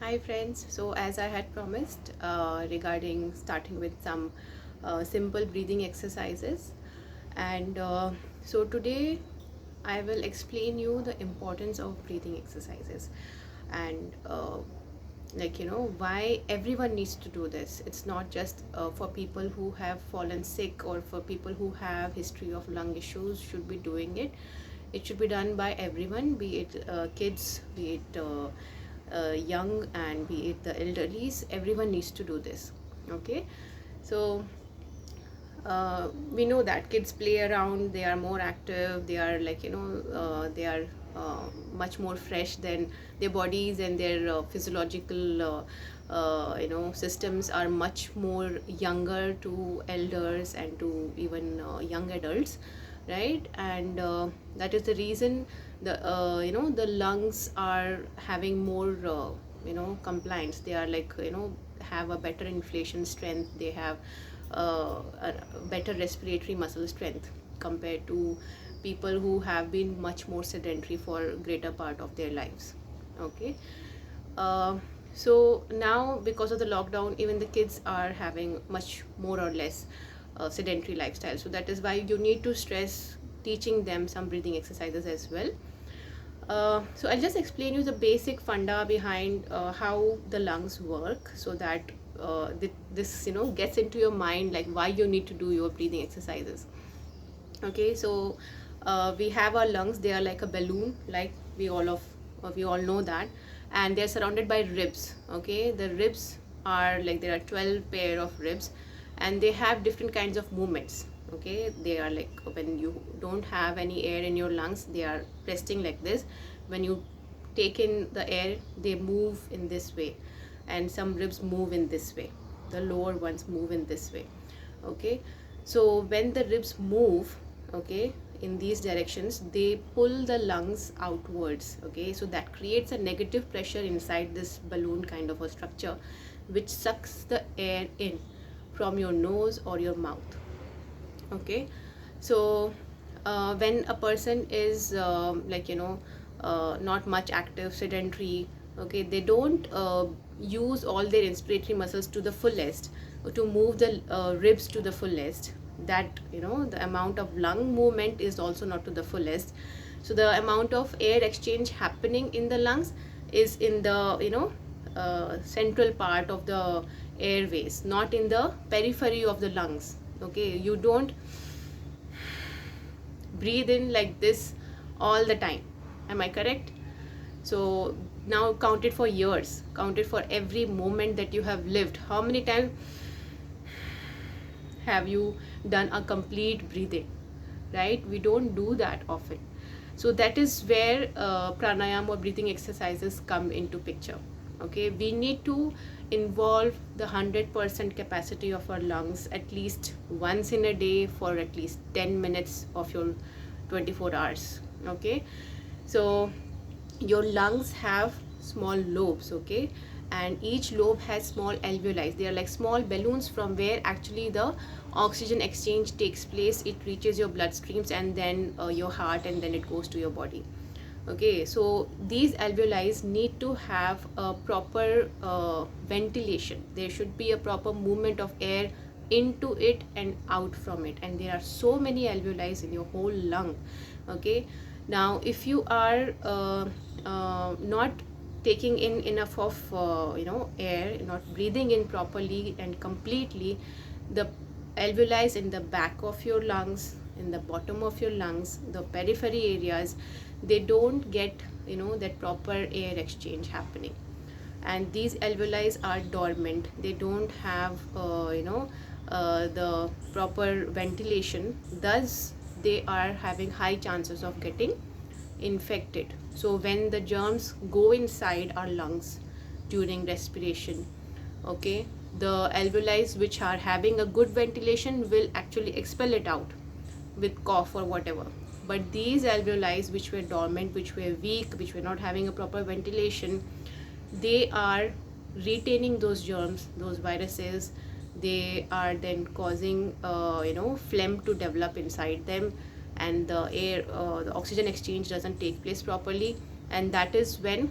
Hi friends, so as I had promised regarding starting with some simple breathing exercises, and so today I will explain you the importance of breathing exercises, and why everyone needs to do this. It's not just for people who have fallen sick or for people who have history of lung issues should be doing it. It should be done by everyone, be it kids, be it young, and be it the elderlies. Everyone needs to do this. Okay, so we know that kids play around, they are more active, they are they are much more fresh than their bodies, and their physiological systems are much more younger to elders and to even young adults, right? And that is the reason the lungs are having more compliance. They are have a better inflation strength, they have a better respiratory muscle strength compared to people who have been much more sedentary for greater part of their lives. Okay, uh, so now because of the lockdown, even the kids are having much more or less sedentary lifestyle, so that is why you need to stress teaching them some breathing exercises as well. So I'll just explain you the basic funda behind how the lungs work, so that this gets into your mind, like why you need to do your breathing exercises. Okay, so we have our lungs. They are like a balloon, like we all know that, and they're surrounded by ribs. Okay, the ribs are like there are 12 pair of ribs, and they have different kinds of movements. Okay, they are like when you don't have any air in your lungs, they are resting like this. When you take in the air, they move in this way, and some ribs move in this way. The lower ones move in this way. Okay, so when the ribs move, okay, in these directions, they pull the lungs outwards. Okay, so that creates a negative pressure inside this balloon kind of a structure, which sucks the air in from your nose or your mouth. Okay, so when a person is not much active, sedentary, okay, they don't use all their inspiratory muscles to the fullest to move the ribs to the fullest. That the amount of lung movement is also not to the fullest. So the amount of air exchange happening in the lungs is in the central part of the airways, not in the periphery of the lungs. Okay, you don't breathe in like this all the time. Am I correct? So now count it for years, count it for every moment that you have lived. How many times have you done a complete breathing? Right, we don't do that often. So that is where pranayama or breathing exercises come into picture. Okay, we need to involve the 100% capacity of our lungs at least once in a day for at least 10 minutes of your 24 hours. Okay, so your lungs have small lobes. Okay, and each lobe has small alveoli. They are like small balloons from where actually the oxygen exchange takes place. It reaches your bloodstreams and then your heart, and then it goes to your body. Okay, so these alveoli need to have a proper ventilation. There should be a proper movement of air into it and out from it, and there are so many alveoli in your whole lung. Okay, now if you are not taking in enough of air, not breathing in properly and completely, the alveoli in the back of your lungs, in the bottom of your lungs, the periphery areas, they don't get that proper air exchange happening, and these alveoli are dormant. They don't have the proper ventilation, thus they are having high chances of getting infected. So when the germs go inside our lungs during respiration, okay, the alveoli which are having a good ventilation will actually expel it out with cough or whatever. But these alveoli which were dormant, which were weak, which were not having a proper ventilation, they are retaining those germs, those viruses. They are then causing phlegm to develop inside them, and the air the oxygen exchange doesn't take place properly, and that is when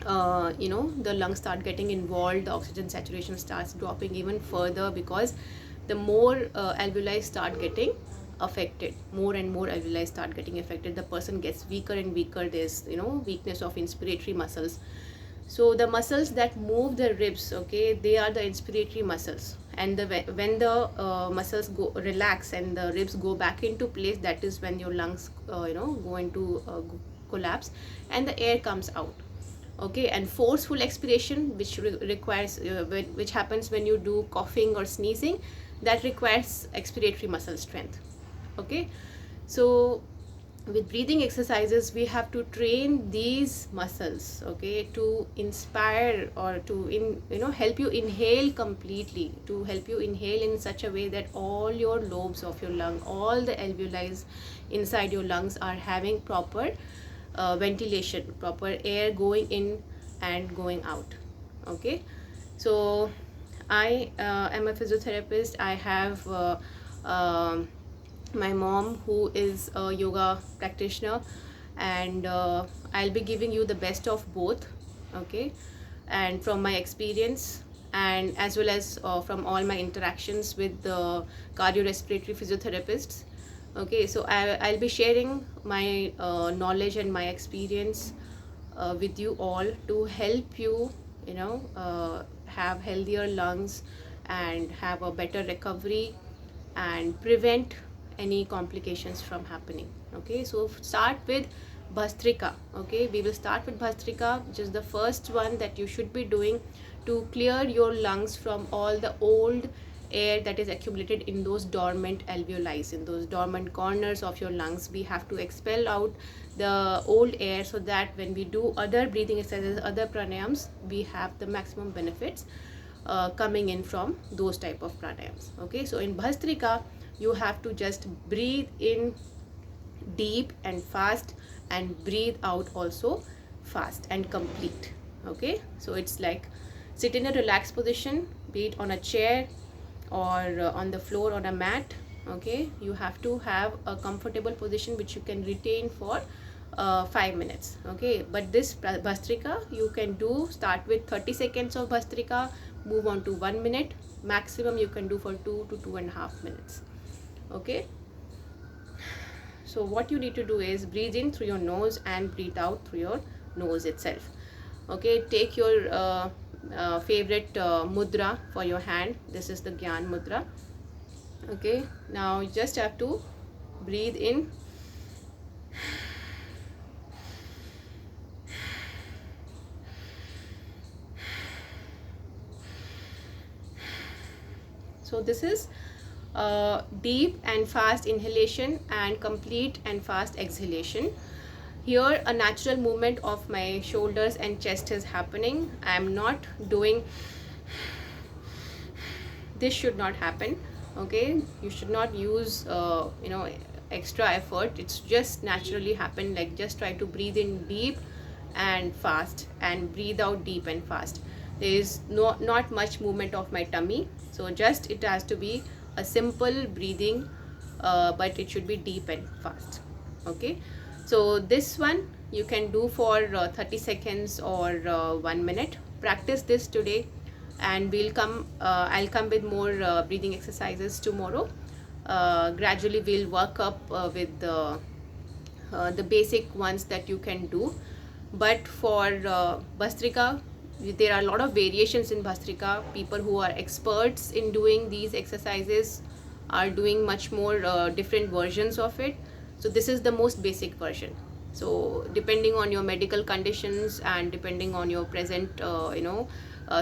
the lungs start getting involved, the oxygen saturation starts dropping even further, because the more alveoli start getting affected, more and more alveoli start getting affected, the person gets weaker and weaker. There's weakness of inspiratory muscles. So the muscles that move the ribs, okay, they are the inspiratory muscles, and when the muscles go relax and the ribs go back into place, that is when your lungs go into collapse and the air comes out. Okay, and forceful expiration, which requires which happens when you do coughing or sneezing, that requires expiratory muscle strength. Okay, so with breathing exercises we have to train these muscles, okay, to inspire or to help you inhale completely, to help you inhale in such a way that all your lobes of your lung, all the alveoli inside your lungs are having proper ventilation, proper air going in and going out. Okay, so I am a physiotherapist. I have my mom who is a yoga practitioner, and I'll be giving you the best of both. Okay, and from my experience, and as well as from all my interactions with the cardiorespiratory physiotherapists. Okay, so I'll be sharing my knowledge and my experience with you all to help you have healthier lungs and have a better recovery and prevent any complications from happening. Okay, so start with Bhastrika. Okay, we will start with Bhastrika, which is the first one that you should be doing to clear your lungs from all the old air that is accumulated in those dormant alveoli, in those dormant corners of your lungs. We have to expel out the old air, so that when we do other breathing exercises, other pranayams, we have the maximum benefits coming in from those type of pranayams. Okay, so in Bhastrika you have to just breathe in deep and fast, and breathe out also fast and complete. Okay, so it's like sit in a relaxed position, be it on a chair or on the floor on a mat. Okay, you have to have a comfortable position which you can retain for 5 minutes. Okay, but this Bhastrika you can do, start with 30 seconds of Bhastrika, move on to 1 minute, maximum you can do for 2 to 2.5 minutes. Okay, so what you need to do is breathe in through your nose and breathe out through your nose itself. Okay, take your favorite mudra for your hand. This is the Gyan mudra. Okay, now you just have to breathe in, so this is deep and fast inhalation and complete and fast exhalation. Here a natural movement of my shoulders and chest is happening. I am not doing, this should not happen. Okay, you should not use extra effort. It's just naturally happen. Like, just try to breathe in deep and fast and breathe out deep and fast. There is not much movement of my tummy, so just it has to be a simple breathing, but it should be deep and fast. Okay, so this one you can do for 30 seconds or 1 minute. Practice this today, and I'll come with more breathing exercises tomorrow. Gradually we'll work up with the basic ones that you can do. But for Bhastrika, there are a lot of variations in Bhastrika. People who are experts in doing these exercises are doing much more different versions of it. So this is the most basic version. So depending on your medical conditions and depending on your present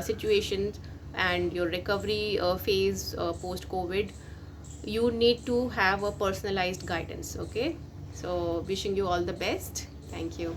situation and your recovery phase post COVID, you need to have a personalized guidance. Okay, so wishing you all the best. Thank you.